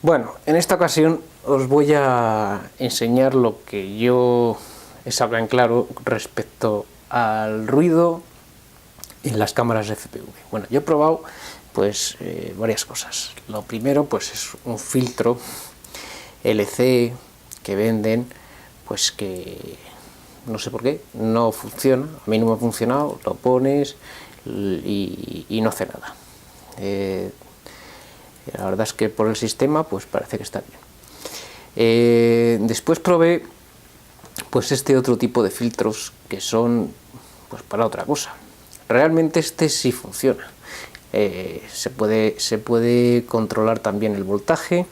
Bueno, en esta ocasión os voy a enseñar lo que yo he sabido en claro respecto al ruido en las cámaras FPV. Bueno, yo he probado pues varias cosas. Lo primero pues es un filtro LC que venden, pues que no sé por qué no funciona. A mí no me ha funcionado, lo pones y no hace nada. La verdad es que por el sistema pues parece que está bien. Después probé pues este otro tipo de filtros que son pues para otra cosa. Realmente este sí funciona. Se puede controlar también el voltaje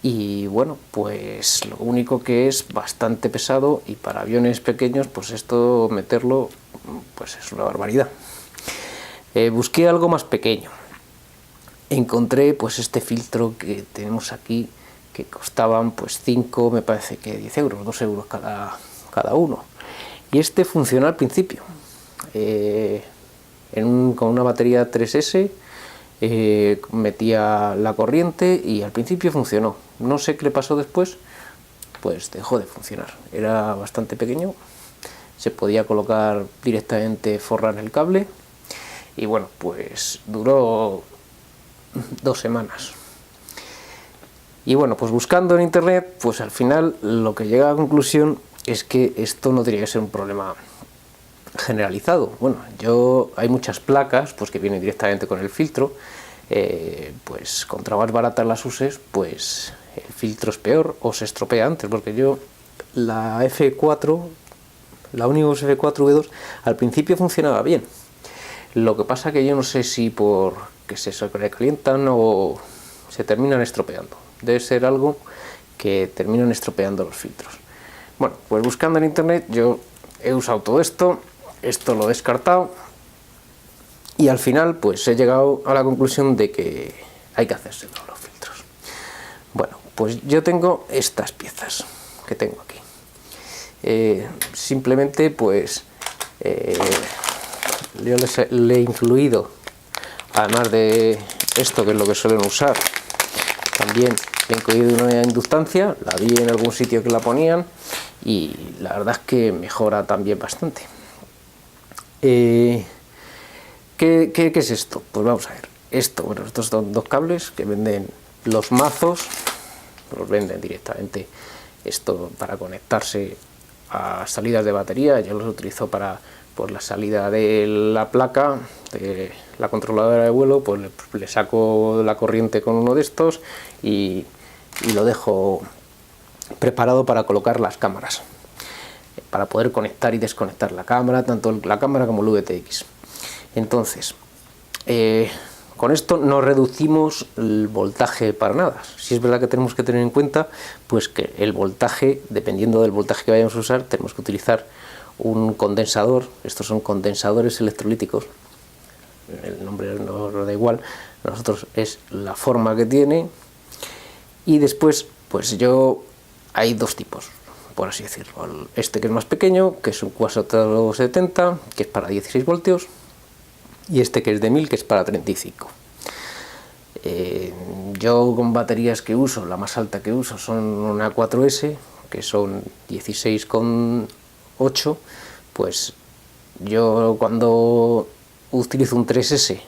y bueno, pues lo único que es bastante pesado, y para aviones pequeños pues esto meterlo pues es una barbaridad. Busqué algo más pequeño. Encontré pues este filtro que tenemos aquí, que costaban pues 5, me parece que 10 euros, 2 euros cada uno. Y este funciona al principio. Con una batería 3S metía la corriente y al principio funcionó. No sé qué le pasó después, pues dejó de funcionar. Era bastante pequeño, se podía colocar directamente, forrar el cable, y bueno, pues duró 2 semanas. Y bueno, pues buscando en internet, pues al final lo que llega a la conclusión es que esto no tiene que ser un problema generalizado. Bueno, hay muchas placas pues que vienen directamente con el filtro, pues contra más baratas las uses, pues el filtro es peor o se estropea antes, porque yo la F4, la Onix F4V2, al principio funcionaba bien. Lo que pasa que yo no sé si porque se sobrecalientan o se terminan estropeando. Debe ser algo que terminan estropeando los filtros. Bueno, pues buscando en internet yo he usado todo esto lo he descartado, y al final pues he llegado a la conclusión de que hay que hacerse todos los filtros. Bueno, pues yo tengo estas piezas que tengo aquí. Simplemente pues yo le he incluido, además de esto que es lo que suelen usar, también le he incluido una inductancia. La vi en algún sitio que la ponían y la verdad es que mejora también bastante. ¿Qué es esto? Pues vamos a ver. Bueno, estos son 2 cables que venden los mazos, los venden directamente. Esto para conectarse a salidas de batería. Yo los utilizo para la salida de la placa, de la controladora de vuelo, pues le saco la corriente con uno de estos y lo dejo preparado para colocar las cámaras, para poder conectar y desconectar la cámara, tanto la cámara como el VTX. Entonces, con esto no reducimos el voltaje para nada. Si es verdad que tenemos que tener en cuenta pues que el voltaje, dependiendo del voltaje que vayamos a usar, tenemos que utilizar un condensador. Estos son condensadores electrolíticos, el nombre nos da igual, nosotros es la forma que tiene. Y después pues hay 2 tipos, por así decirlo. Este que es más pequeño, que es un 470, que es para 16 voltios, y este que es de 1000, que es para 35. Yo con baterías que uso, la más alta que uso son una 4S, que son 16,8, pues yo cuando utilizo un 3S,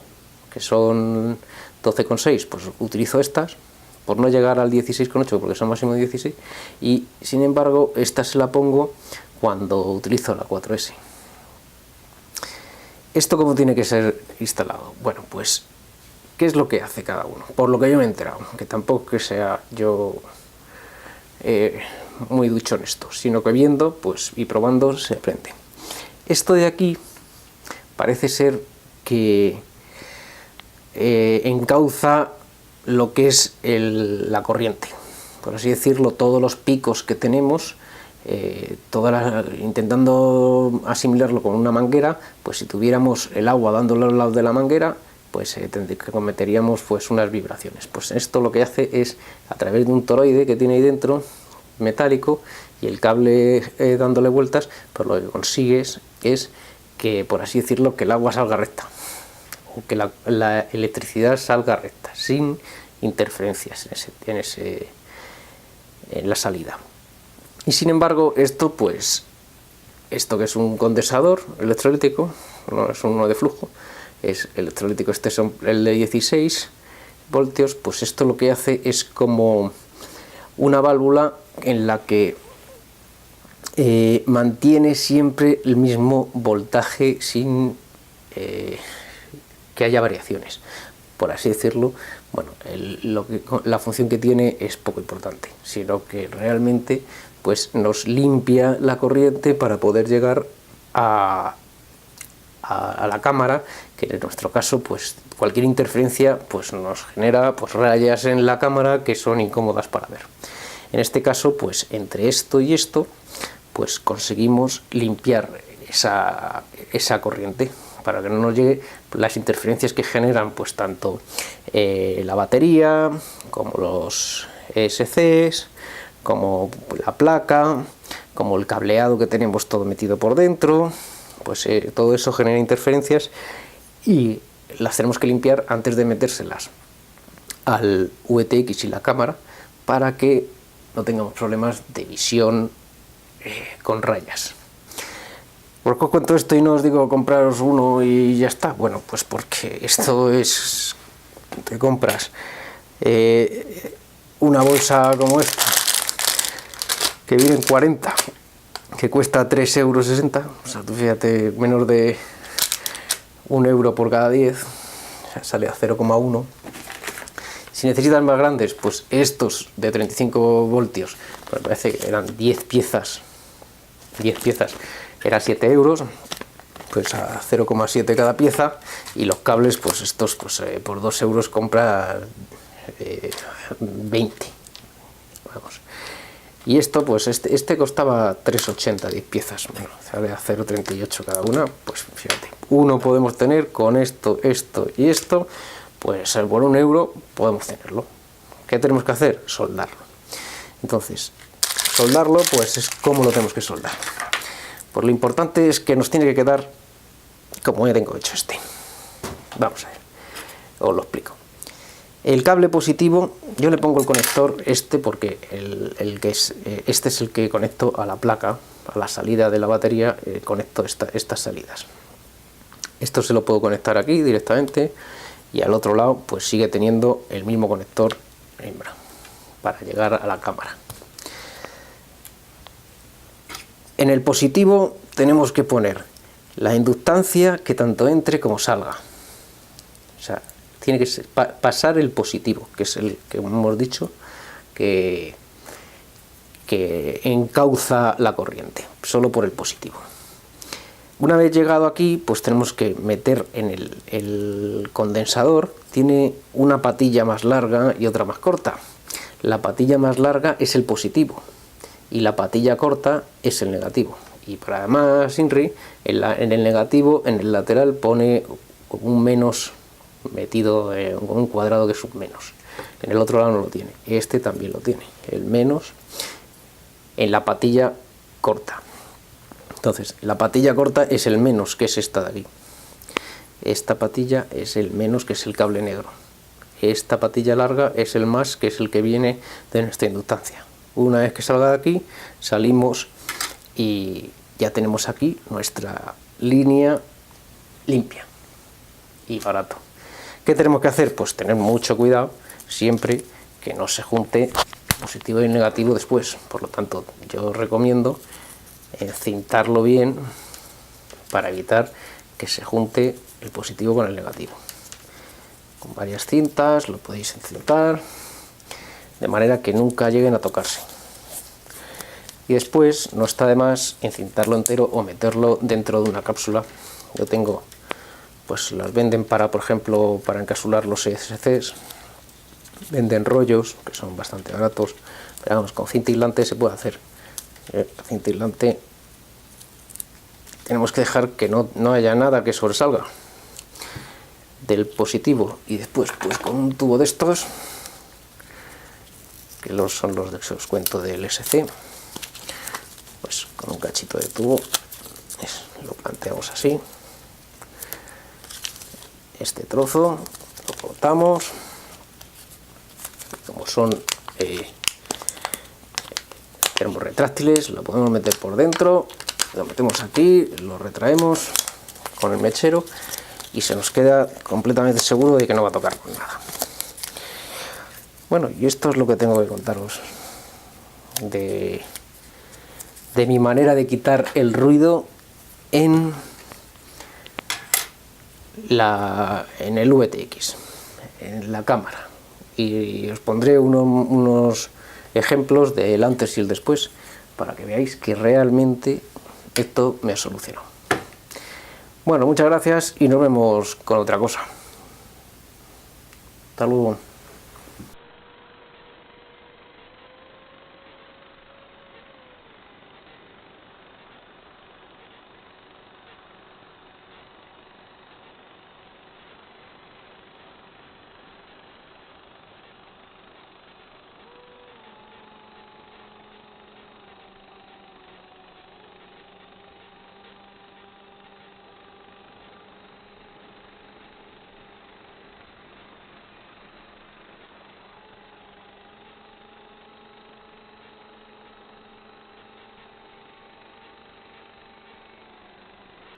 que son 12,6, pues utilizo estas, por no llegar al 16,8, porque son máximo 16, y sin embargo esta se la pongo cuando utilizo la 4S. ¿Esto cómo tiene que ser instalado? Bueno, pues ¿qué es lo que hace cada uno? Por lo que yo me he enterado, que tampoco que sea yo muy ducho en esto, sino que viendo pues y probando se aprende. Esto de aquí parece ser que encauza lo que es la corriente, por así decirlo, todos los picos que tenemos, intentando asimilarlo con una manguera. Pues si tuviéramos el agua dándole al lado de la manguera, pues cometeríamos pues unas vibraciones. Pues esto lo que hace es, a través de un toroide que tiene ahí dentro, metálico, y el cable dándole vueltas, pues lo que consigues es que, por así decirlo, que el agua salga recta, o que la electricidad salga recta, sin interferencias en la salida. Y sin embargo, esto que es un condensador electrolítico, no es uno de flujo, es electrolítico, este es el de 16 voltios, pues esto lo que hace es como una válvula en la que mantiene siempre el mismo voltaje sin que haya variaciones, por así decirlo. Bueno, la función que tiene es poco importante, sino que realmente pues nos limpia la corriente para poder llegar a la cámara, que en nuestro caso pues cualquier interferencia pues nos genera pues rayas en la cámara que son incómodas para ver. En este caso pues entre esto y esto pues conseguimos limpiar esa corriente para que no nos llegue las interferencias que generan pues tanto la batería como los ESCs, como la placa, como el cableado que tenemos todo metido por dentro. Pues todo eso genera interferencias y las tenemos que limpiar antes de metérselas al VTX y la cámara para que no tengamos problemas de visión con rayas. ¿Por qué os cuento esto y no os digo compraros uno y ya está? Bueno, pues porque esto es... te compras una bolsa como esta que viene en 40, que cuesta 3,60 euros, o sea, tú fíjate, menos de 1 euro por cada 10, o sea, sale a 0,1. Si necesitas más grandes, pues estos de 35 voltios, pues me parece que eran 10 piezas, era 7 euros, pues a 0,7 cada pieza, y los cables, pues estos, pues por 2 euros compra 20, vamos. Y esto, pues este costaba 3,80, 10 piezas, bueno, sale a 0,38 cada una, pues fíjate, uno podemos tener con esto, esto y esto, pues por 1 euro podemos tenerlo. ¿Qué tenemos que hacer? Soldarlo. Entonces, soldarlo, pues es como lo tenemos que soldar. Pues lo importante es que nos tiene que quedar como ya tengo hecho este. Vamos a ver, os lo explico. El cable positivo, yo le pongo el conector este porque este es el que conecto a la placa, a la salida de la batería, conecto estas salidas. Esto se lo puedo conectar aquí directamente y al otro lado pues sigue teniendo el mismo conector hembra para llegar a la cámara. En el positivo tenemos que poner la inductancia que tanto entre como salga. O sea, tiene que pasar el positivo, que es el que hemos dicho que encauza la corriente, solo por el positivo. Una vez llegado aquí, pues tenemos que meter en el condensador, tiene una patilla más larga y otra más corta. La patilla más larga es el positivo y la patilla corta es el negativo. Y para más INRI, en el negativo, en el lateral pone un menos metido con un cuadrado que es un menos. En el otro lado no lo tiene, este también lo tiene, el menos en la patilla corta. Entonces, la patilla corta es el menos, que es esta de aquí. Esta patilla es el menos, que es el cable negro. Esta patilla larga es el más, que es el que viene de nuestra inductancia. Una vez que salga de aquí, salimos y ya tenemos aquí nuestra línea limpia y barato. ¿Qué tenemos que hacer? Pues tener mucho cuidado siempre que no se junte positivo y negativo después. Por lo tanto, yo recomiendo encintarlo bien para evitar que se junte el positivo con el negativo. Con varias cintas lo podéis encintar de manera que nunca lleguen a tocarse. Y después no está de más encintarlo entero o meterlo dentro de una cápsula. Yo tengo, pues las venden para, por ejemplo, para encapsular los ESCs, venden rollos que son bastante baratos, pero vamos, con cinta aislante se puede hacer. La cinta aislante tenemos que dejar que no haya nada que sobresalga del positivo, y después pues con un tubo de estos, que son los que os cuento del ESC, pues con un cachito de tubo lo planteamos así, este trozo lo cortamos son termorretráctiles, lo podemos meter por dentro, lo metemos aquí, lo retraemos con el mechero y se nos queda completamente seguro de que no va a tocar con nada. Bueno, y esto es lo que tengo que contaros de mi manera de quitar el ruido en el VTX, en la cámara, y os pondré unos ejemplos del antes y el después para que veáis que realmente esto me solucionó. Bueno, muchas gracias y nos vemos con otra cosa. Hasta luego.